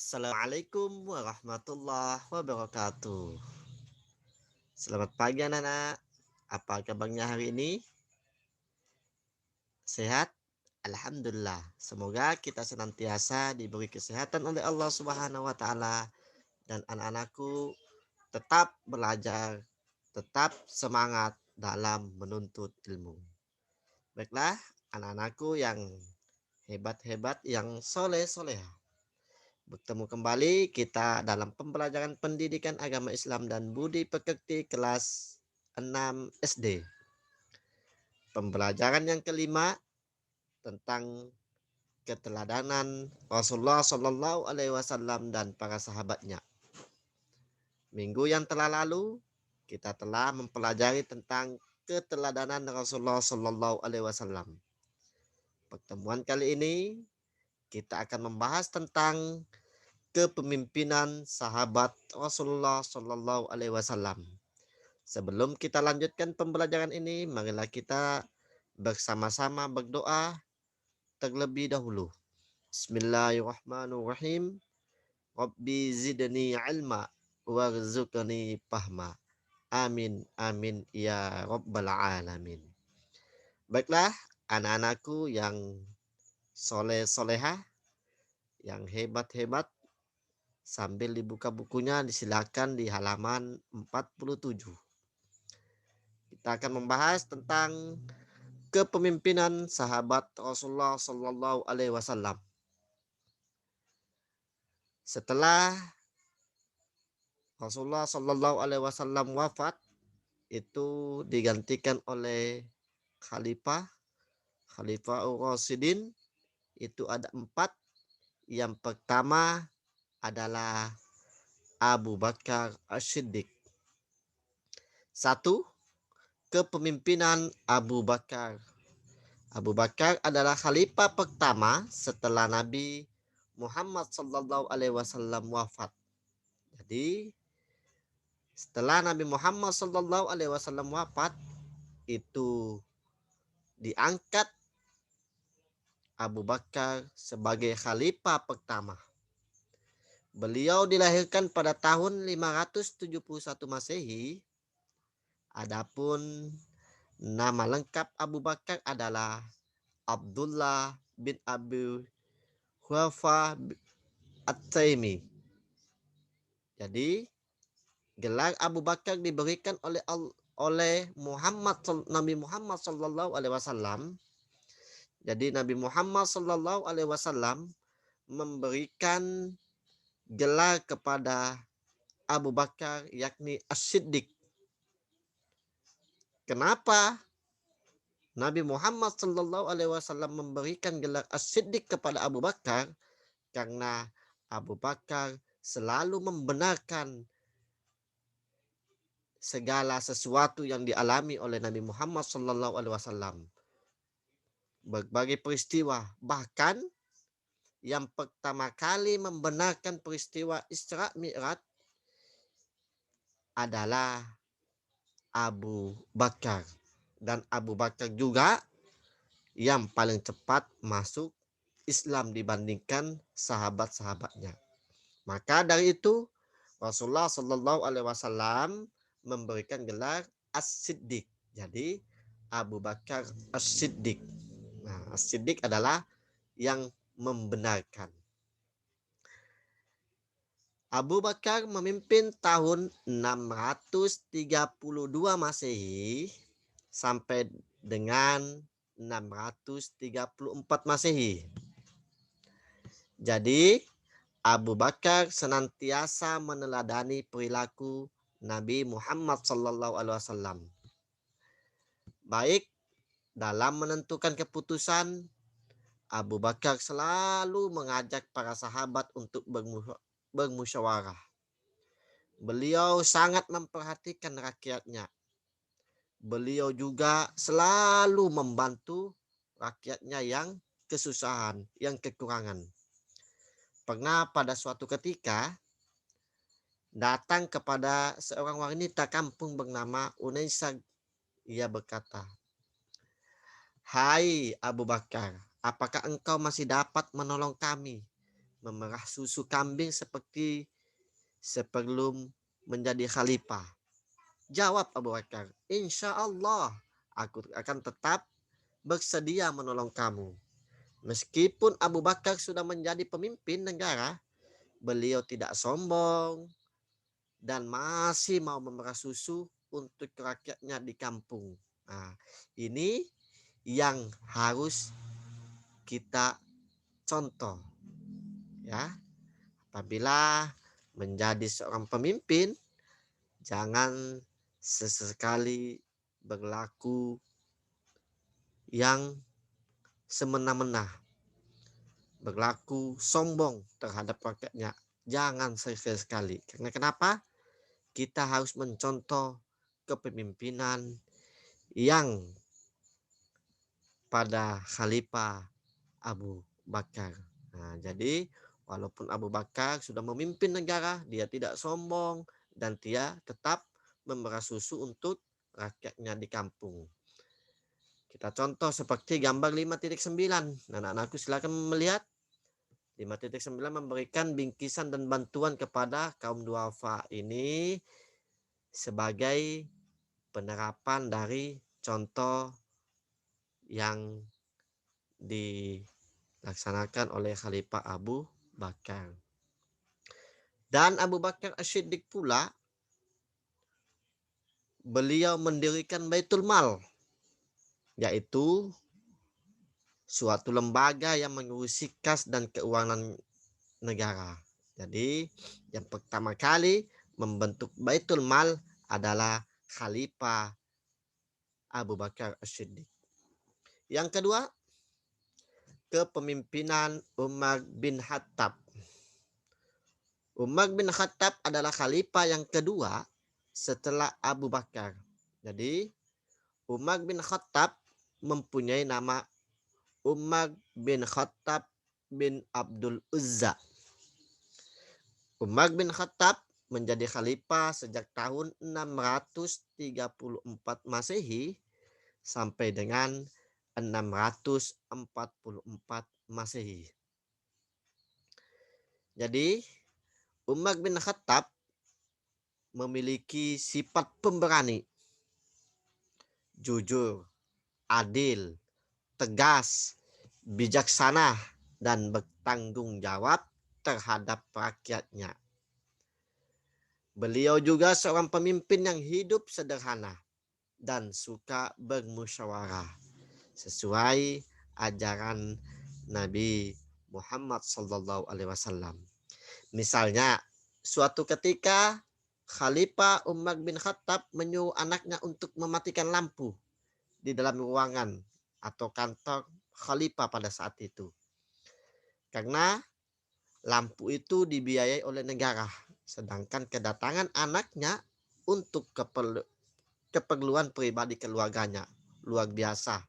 Assalamualaikum warahmatullahi wabarakatuh. Selamat pagi anak-anak. Apa kabarnya hari ini? Sehat? Alhamdulillah. Semoga kita senantiasa diberi kesehatan oleh Allah Subhanahu wa taala dan anak-anakku tetap belajar, tetap semangat dalam menuntut ilmu. Baiklah, anak-anakku yang hebat-hebat, yang soleh-soleh. Bertemu kembali kita dalam pembelajaran pendidikan agama Islam dan budi pekerti kelas 6 SD. Pembelajaran yang kelima tentang keteladanan Rasulullah Shallallahu Alaihi Wasallam dan para sahabatnya. Minggu yang telah lalu kita telah mempelajari tentang keteladanan Rasulullah Shallallahu Alaihi Wasallam. Pertemuan kali ini kita akan membahas tentang kepemimpinan sahabat Rasulullah Shallallahu Alaihi Wasallam. Sebelum kita lanjutkan pembelajaran ini, marilah kita bersama-sama berdoa terlebih dahulu. Bismillahirrahmanirrahim. Rabbi zidni ilma warzuqni fahma. Amin amin ya rabbal alamin. Baiklah, anak-anakku yang soleh-solehah, yang hebat-hebat, sambil dibuka bukunya disilakan di halaman 47. Kita akan membahas tentang kepemimpinan sahabat Rasulullah Shallallahu Alaihi Wasallam. Setelah Rasulullah Shallallahu Alaihi Wasallam wafat, itu digantikan oleh Khalifah Rasidin. Itu ada 4. Yang pertama adalah Abu Bakar As-Siddiq. 1. Kepemimpinan Abu Bakar. Abu Bakar adalah khalifah pertama setelah Nabi Muhammad Sallallahu Alaihi Wasallam wafat. Jadi setelah Nabi Muhammad Sallallahu Alaihi Wasallam wafat, itu diangkat Abu Bakar sebagai khalifah pertama. Beliau dilahirkan pada tahun 571 Masehi. Adapun nama lengkap Abu Bakar adalah Abdullah bin Abi Huwafa At-Taimi. Jadi gelar Abu Bakar diberikan oleh Nabi Muhammad Sallallahu Alaihi Wasallam. Jadi Nabi Muhammad Sallallahu Alaihi Wasallam memberikan gelar kepada Abu Bakar yakni As-Siddiq. Kenapa Nabi Muhammad Sallallahu Alaihi Wasallam memberikan gelar As-Siddiq kepada Abu Bakar? Karena Abu Bakar selalu membenarkan segala sesuatu yang dialami oleh Nabi Muhammad Sallallahu Alaihi Wasallam. Berbagai peristiwa, bahkan yang pertama kali membenarkan peristiwa Isra Mi'raj adalah Abu Bakar. Dan Abu Bakar juga yang paling cepat masuk Islam dibandingkan sahabat-sahabatnya. Maka dari itu Rasulullah Shallallahu Alaihi Wasallam memberikan gelar As-Siddiq. Jadi Abu Bakar As-Siddiq. Nah, As-Siddiq adalah yang membenarkan. Abu Bakar memimpin tahun 632 Masehi sampai dengan 634 Masehi. Jadi Abu Bakar senantiasa meneladani perilaku Nabi Muhammad Sallallahu Alaihi Wasallam. Baik dalam menentukan keputusan, Abu Bakar selalu mengajak para sahabat untuk bermusyawarah. Beliau sangat memperhatikan rakyatnya. Beliau juga selalu membantu rakyatnya yang kesusahan, yang kekurangan. Pernah pada suatu ketika datang kepada seorang wanita kampung bernama Unaisa. Ia berkata, "Hai Abu Bakar, apakah engkau masih dapat menolong kami? memerah susu kambing seperti sebelum menjadi khalifah? Jawab Abu Bakar, insya Allah aku akan tetap bersedia menolong kamu. Meskipun Abu Bakar sudah menjadi pemimpin negara, beliau tidak sombong dan masih mau memerah susu untuk rakyatnya di kampung. Nah, ini yang harus kita contoh, ya. Apabila menjadi seorang pemimpin, jangan sesekali berlaku yang semena-mena, berlaku sombong terhadap rakyatnya. Jangan sekali-sekali. Karena kenapa? Kita harus mencontoh kepemimpinan yang pada Khalifah Abu Bakar. Nah, jadi walaupun Abu Bakar sudah memimpin negara, dia tidak sombong dan dia tetap memerah susu untuk rakyatnya di kampung. Kita contoh seperti gambar 5.9. Anak-anakku silakan melihat. 5.9 memberikan bingkisan dan bantuan kepada kaum duafa. Ini sebagai penerapan dari contoh yang dilaksanakan oleh Khalifah Abu Bakar. Dan Abu Bakar As-Siddiq pula, beliau mendirikan Baitul Mal, yaitu suatu lembaga yang mengurusi kas dan keuangan negara. Jadi yang pertama kali membentuk Baitul Mal adalah Khalifah Abu Bakar As-Siddiq. Yang kedua, kepemimpinan Umar bin Khattab. Umar bin Khattab adalah khalifah yang kedua setelah Abu Bakar. Jadi Umar bin Khattab mempunyai nama Umar bin Khattab bin Abdul Uzza. Umar bin Khattab menjadi khalifah sejak tahun 634 Masehi sampai dengan 644 Masehi. Jadi Umar bin Khattab memiliki sifat pemberani, jujur, adil, tegas, bijaksana, dan bertanggung jawab terhadap rakyatnya. Beliau juga seorang pemimpin yang hidup sederhana dan suka bermusyawarah sesuai ajaran Nabi Muhammad SAW. Misalnya, suatu ketika Khalifah Umar bin Khattab menyuruh anaknya untuk mematikan lampu di dalam ruangan atau kantor Khalifah pada saat itu. Karena lampu itu dibiayai oleh negara, sedangkan kedatangan anaknya untuk keperluan pribadi keluarganya luar biasa,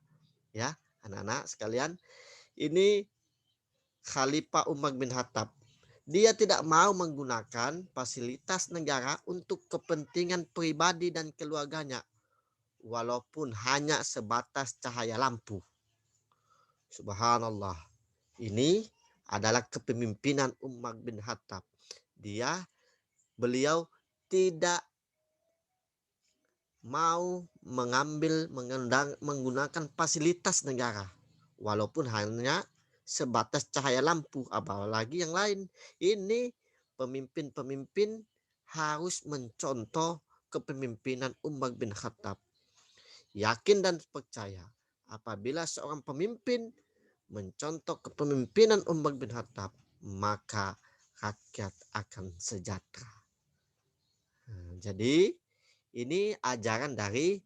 ya anak-anak sekalian. Ini Khalifah Umar bin Khattab. Dia tidak mau menggunakan fasilitas negara untuk kepentingan pribadi dan keluarganya, walaupun hanya sebatas cahaya lampu. Subhanallah. Ini adalah kepemimpinan Umar bin Khattab. Beliau tidak mau menggunakan fasilitas negara, walaupun hanya sebatas cahaya lampu, apalagi yang lain. Ini pemimpin-pemimpin harus mencontoh kepemimpinan Umar bin Khattab. Yakin dan percaya apabila seorang pemimpin mencontoh kepemimpinan Umar bin Khattab, maka rakyat akan sejahtera. Jadi ini ajaran dari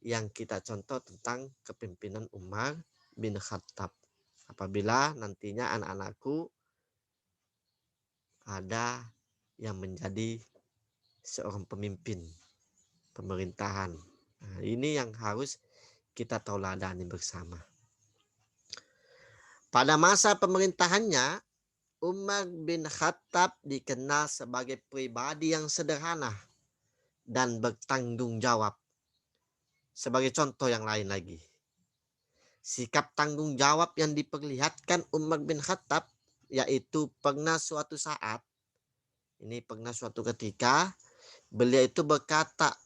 yang kita contoh tentang kepemimpinan Umar bin Khattab. Apabila nantinya anak-anakku ada yang menjadi seorang pemimpin pemerintahan. Nah, ini yang harus kita tauladani bersama. Pada masa pemerintahannya, Umar bin Khattab dikenal sebagai pribadi yang sederhana dan bertanggung jawab. Sebagai contoh yang lain lagi, sikap tanggung jawab yang diperlihatkan Umar bin Khattab yaitu pernah suatu saat, ini pernah suatu ketika, beliau itu berkata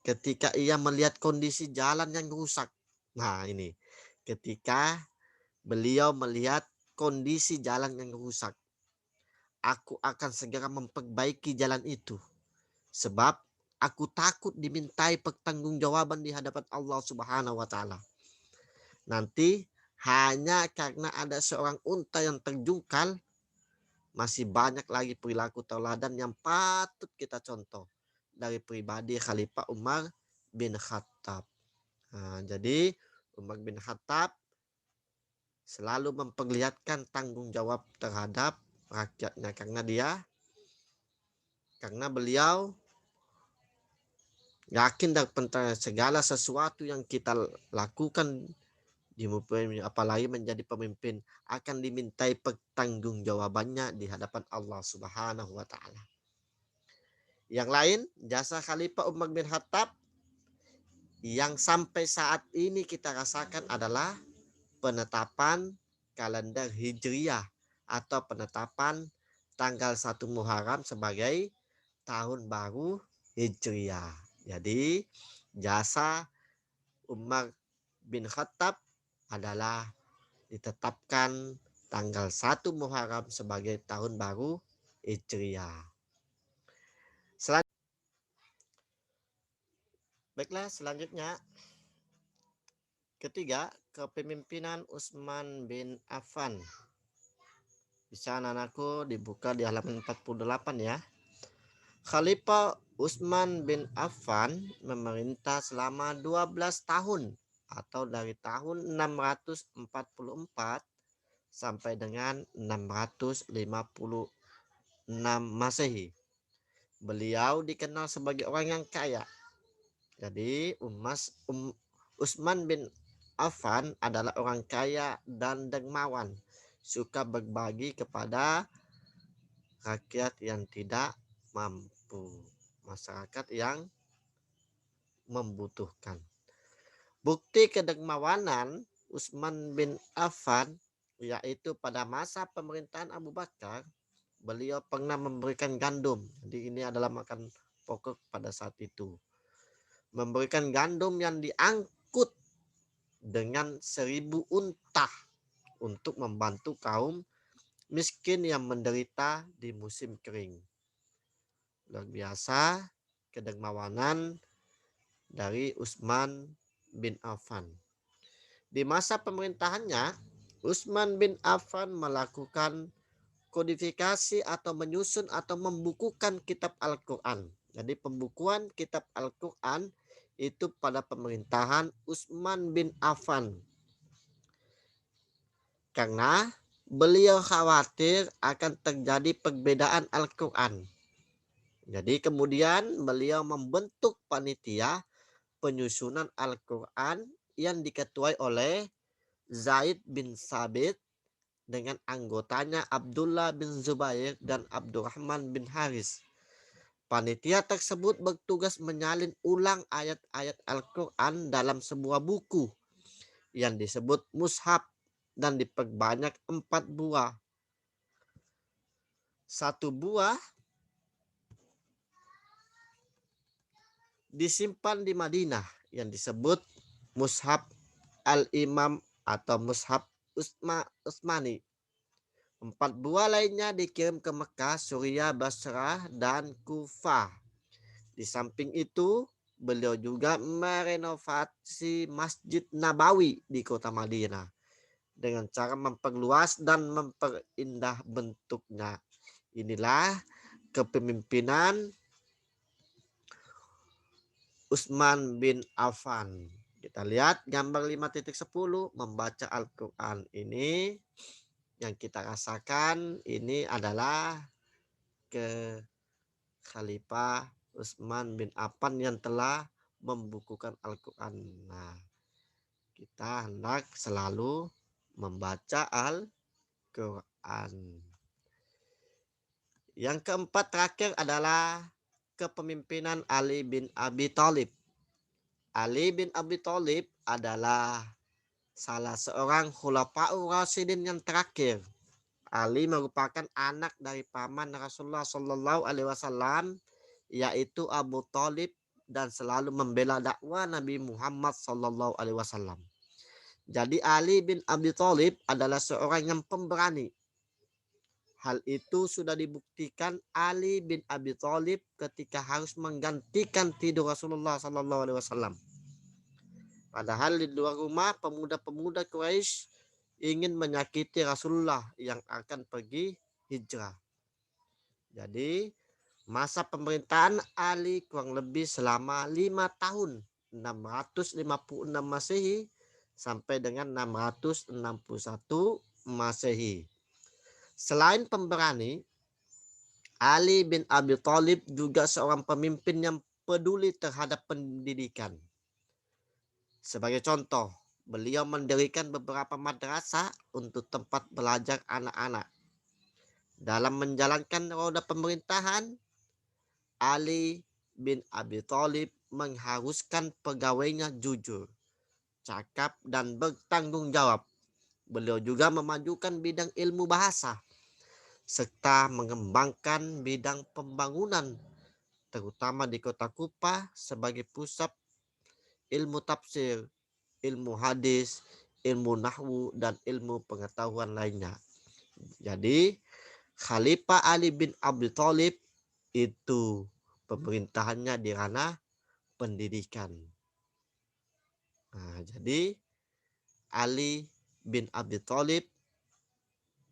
ketika ia melihat kondisi jalan yang rusak. Nah ini, ketika beliau melihat kondisi jalan yang rusak, aku akan segera memperbaiki jalan itu. Sebab aku takut dimintai pertanggungjawaban di hadapan Allah Subhanahu wa taala. Nanti hanya karena ada seorang unta yang terjungkal, masih banyak lagi perilaku tauladan yang patut kita contoh dari pribadi Khalifah Umar bin Khattab. Nah, jadi Umar bin Khattab selalu memperlihatkan tanggung jawab terhadap rakyatnya karena beliau yakin dan segala sesuatu yang kita lakukan apalagi menjadi pemimpin akan dimintai pertanggungjawabannya di hadapan Allah Subhanahu wa taala. Yang lain, jasa Khalifah Umar bin Khattab yang sampai saat ini kita rasakan adalah penetapan kalender Hijriyah atau penetapan tanggal 1 Muharram sebagai tahun baru Hijriyah. Jadi jasa Umar bin Khattab adalah ditetapkan tanggal 1 Muharram sebagai tahun baru Hijriyah. Baiklah, selanjutnya ketiga, kepemimpinan Utsman bin Affan. Bisa anakku dibuka di halaman 48 ya. Khalifah Utsman bin Affan memerintah selama 12 tahun atau dari tahun 644 sampai dengan 656 Masehi. Beliau dikenal sebagai orang yang kaya. Jadi Utsman bin Affan adalah orang kaya dan dermawan, suka berbagi kepada rakyat yang tidak mampu, masyarakat yang membutuhkan. Bukti kedermawanan Utsman bin Affan yaitu pada masa pemerintahan Abu Bakar, beliau pernah memberikan gandum. Jadi ini adalah makan pokok pada saat itu. Memberikan gandum yang diangkut dengan 1000 unta untuk membantu kaum miskin yang menderita di musim kering. Luar biasa kedermawanan dari Utsman bin Affan. Di masa pemerintahannya, Utsman bin Affan melakukan kodifikasi atau menyusun atau membukukan kitab Al-Quran. Jadi pembukuan kitab Al-Quran itu pada pemerintahan Utsman bin Affan. Karena beliau khawatir akan terjadi perbedaan Al-Quran. Jadi kemudian beliau membentuk panitia penyusunan Al-Quran yang diketuai oleh Zaid bin Sabit dengan anggotanya Abdullah bin Zubair dan Abdurrahman bin Haris. Panitia tersebut bertugas menyalin ulang ayat-ayat Al-Quran dalam sebuah buku yang disebut mushaf dan diperbanyak 4 buah. 1 buah disimpan di Madinah yang disebut mushaf Al-Imam atau mushaf Utsmani. 4 buah lainnya dikirim ke Mekah, Suriah, Basrah, dan Kufah. Di samping itu, beliau juga merenovasi Masjid Nabawi di kota Madinah dengan cara memperluas dan memperindah bentuknya. Inilah kepemimpinan Utsman bin Affan. Kita lihat gambar 5.10 membaca Al-Quran ini yang kita rasakan ini adalah ke Khalifah Utsman bin Affan yang telah membukukan Al-Quran. Nah, kita hendak selalu membaca Al-Quran. Yang keempat terakhir adalah kepemimpinan Ali bin Abi Thalib. Ali bin Abi Thalib adalah salah seorang Khulafaur Rasyidin yang terakhir Ali merupakan anak dari paman Rasulullah Shallallahu Alaihi Wasallam, yaitu Abu Thalib, dan selalu membela dakwah Nabi Muhammad Shallallahu Alaihi Wasallam. Jadi Ali bin Abi Thalib adalah seorang yang pemberani. Hal itu sudah dibuktikan Ali bin Abi Thalib ketika harus menggantikan tidur Rasulullah Shallallahu Alaihi Wasallam. Padahal di luar rumah pemuda-pemuda Quraisy ingin menyakiti Rasulullah yang akan pergi hijrah. Jadi masa pemerintahan Ali kurang lebih selama 5 tahun, 656 Masehi sampai dengan 661 Masehi. Selain pemberani, Ali bin Abi Thalib juga seorang pemimpin yang peduli terhadap pendidikan. Sebagai contoh, beliau mendirikan beberapa madrasah untuk tempat belajar anak-anak. Dalam menjalankan roda pemerintahan, Ali bin Abi Thalib mengharuskan pegawainya jujur, cakap, dan bertanggung jawab. Beliau juga memajukan bidang ilmu bahasa, serta mengembangkan bidang pembangunan, terutama di kota Kufa sebagai pusat ilmu tafsir, ilmu hadis, ilmu nahwu, dan ilmu pengetahuan lainnya. Jadi, Khalifah Ali bin Abi Thalib itu pemerintahannya di ranah pendidikan. Nah, jadi Ali bin Abi Thalib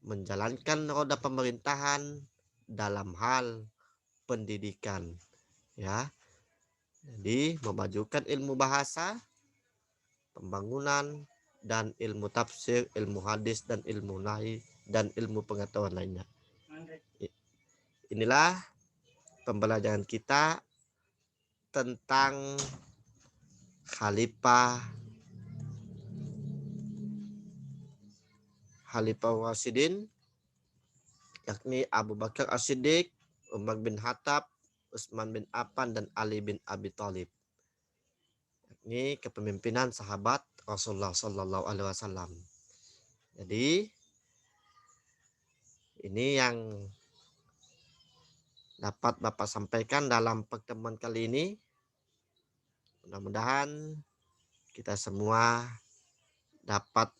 menjalankan roda pemerintahan dalam hal pendidikan, ya. Jadi memajukan ilmu bahasa, pembangunan, dan ilmu tafsir, ilmu hadis, dan ilmu nahi, dan ilmu pengetahuan lainnya. Inilah pembelajaran kita tentang Khalifah Rasyidin, yakni Abu Bakar As-Siddiq, Umar bin Khattab, Utsman bin Affan, dan Ali bin Abi Thalib. Ini kepemimpinan sahabat Rasulullah Sallallahu Alaihi Wasallam. Jadi ini yang dapat Bapak sampaikan dalam pertemuan kali ini. Mudah-mudahan kita semua dapat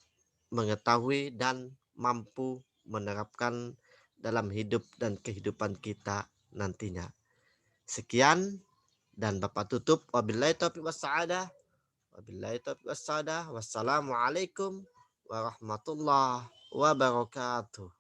mengetahui dan mampu menerapkan dalam hidup dan kehidupan kita nantinya. Sekian, dan Bapak tutup. Wabillahi taufiq wassa'adah. Wassalamualaikum warahmatullahi wabarakatuh.